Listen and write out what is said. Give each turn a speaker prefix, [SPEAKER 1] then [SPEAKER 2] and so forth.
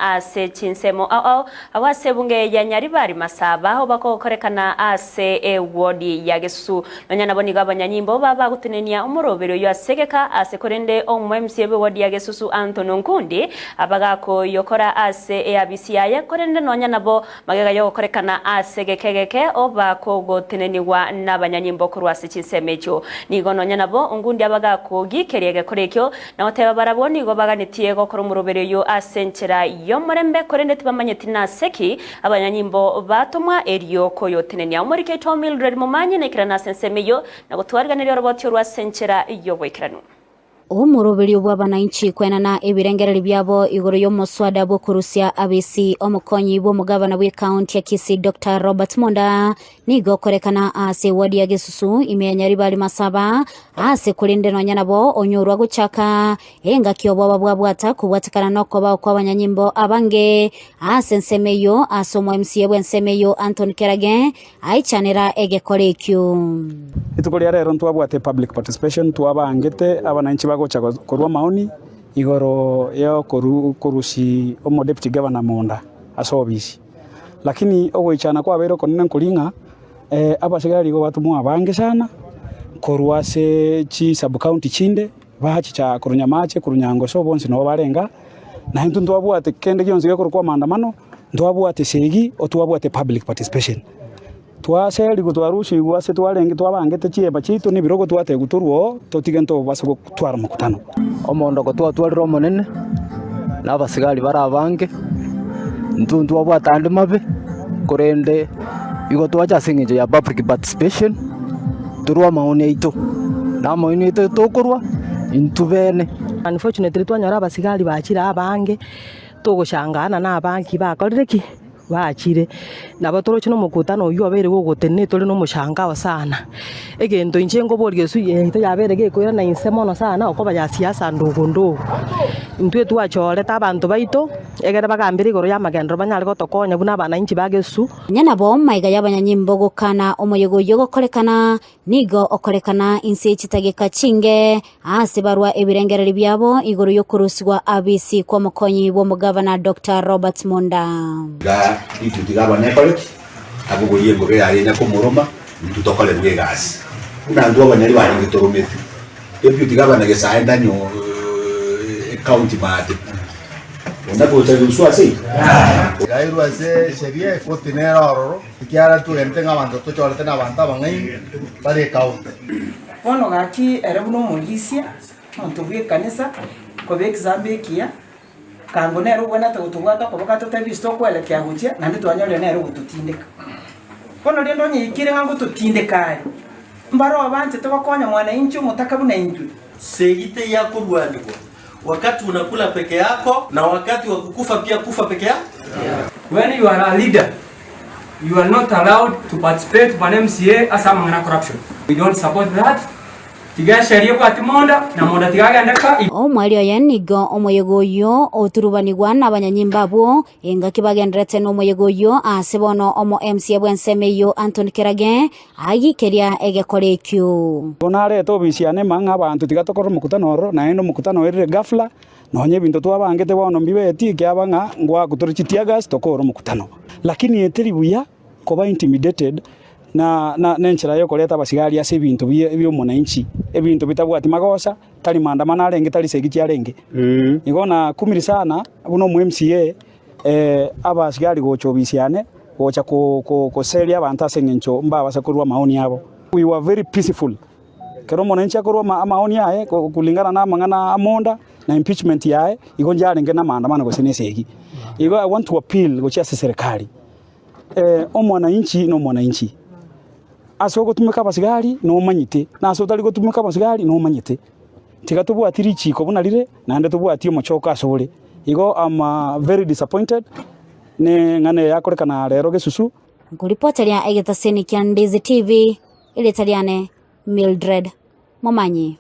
[SPEAKER 1] ase chinsemo awase bunge ya Nyaribari Masaba aho bakokorekana ase wodi ya Gesusu nonyana boniga abanyanyimbo baba gutunenia umurobero yo asegeka ase korende omwemsi ebe wodi ya Gesusu Anthony Nkundi abagako yokora ase abisiya ya korende nonyana bo magega yo korekana ase gekegeke obako gotuneniwa n'abanyanyimbo kurwase chinsemecho nigo nonyana bo Nkundi abagako gikeriege korekyo na oteba baraboni go baganitiye gokora umurobero yo asenchera yo murembe korende tibamanyeti na seki abanyanyimbo batumwa eriyo koyotenenia umurike to Mildred Mumanye nekirana sensemeyo na gutwarganira robotyo rwa senchera iyo bwekirano umuroberi w'abananchi kwenana ebirengereri byabo igoro yo muswada bwo kurusia abisi omukonyi bo mugabana we county ya Kisii Dr. Robert Monda nigo korekana ase wadi ya Gesusu imenya Nyaribari Masaba ase kulinde nonyana bo onyorwa guchaka enga kyobo babwabwata kubwatikana noko ba kwa abanyanyimbo abange ase nsemeyo asomo MCA bwensemeyo Anthony Kerage aichanira egekorekyo
[SPEAKER 2] itukoria rero ntwabwate public participation twabangete abananchi bagocha korwa maoni igoro yo kurusi omo deputy governor Monda asobisi lakini ogoichana kwa bero konene nkulinga abasigari go batumwa abange sana korwase chi sub county chinde bahachi cha kurunyamache kurunyango so bonse no barenga na hintu ntwabwate kende gyonse kwa maandamano ntwabwate segi otwabwate public participation twaseli gutwarushi gwase twarenge twabangete chieba chitu ni birogo twate guturwo totigento base gutwara mukutano
[SPEAKER 3] omondo ko twatwarira omonene nabasigari barabange ntuntu abwatande mabe korende igo twacha singinje ya public participation turwa maoni ito na maoni ito tokorwa intubene
[SPEAKER 4] unfortunately twanyara abasigari bakira abange togoshangana na abanki bakorereki bachire nabo chino mukutano uyu abere gogotene tole no mushangao sana egento inchengo borgesu yehita yabere gekwira na insemono sana okoba ya siasa ndogondo ntwe twachore tabantu baito egere bagambire igoro ya magendro banyale gotokonya buna abana inchi bagesu
[SPEAKER 1] nyana bo maiga y'abanyanyimbo gokana omoyego yo gokorekana nigo okorekana insi chitageka chinge ase barwa ebirengereri byabo igoro yo kuruswa abisi kwa mukonyi bo mugabana Dr. Robert Monda
[SPEAKER 5] itu tigaba nekole abugoye ngo yari na kumuroma ntutokole bwegasi unandu abanyari bari gitoromete ebyo tigaba nagesa ndanyo county mate ndako tayuswa sei
[SPEAKER 6] gairwa se sheria kotinera ororo ikiara tu entenga bantu to chorte na banta bangai bare county
[SPEAKER 7] ono gaki erebuno mulisia onto bwe kanisa ko be example kia kango nero bwana tugutugwata kuboka tutabisto kwelekea guchia nandi twanyore nero gututindika kono rendo nyikire ngango tutindika mbaro abanje tubakonya mwana inchi umutaka buna inchi
[SPEAKER 8] segite yako rwandiko wakati unakula peke yako na wakati wa kukufa pia kufa peke yako.
[SPEAKER 9] When you are a leader, you are not allowed to participate in MCA as a corruption. We don't support that. Tiga sharia kwa timonda na monda tigaga ndaka
[SPEAKER 1] omwalio yanigo omoyego yo oturubanirwa n'abanyanyimba bo enga kibagendrete no moyego yo asebono omo MCA bwensemeyo Anthony Kerage agikeria egekorekyo
[SPEAKER 2] tonare to bisiane manga abantu tigatokora mukutano ro na eno mukutano ere gafla nonye bintu twabangete bono mbibeti kyabanga ngwa gutorichitia gas tokoro mukutano lakini etiribuya koba intimidated na nenchira yo koleta abasigari ase bintu byo monanchi ebintu bitabwati magosa tali maandamano arenge tali segichi arenge igona kumiri sana buno mu MCA abasigari gochobisiane gocha ko seria abantu asengencho mbaba sakurwa maoni yabo we were very peaceful kero monanchi akorwa maoni yae kulingana na mangana amonda na impeachment yae igonja arenge na maandamano go senesegi igo I want to appeal gocha serikali omwananchi no mwananchi aso gutumika abasigari no manyite na aso tali gutumika abasigari no manyite tigatubwatiri chiko bunarire nande tubwati omochoka asore igo am very disappointed ne ngane yakorekana rero Gesusu
[SPEAKER 1] nguripoteria egetaseni kya Ndizi TV ile taliane Mildred Mumanye.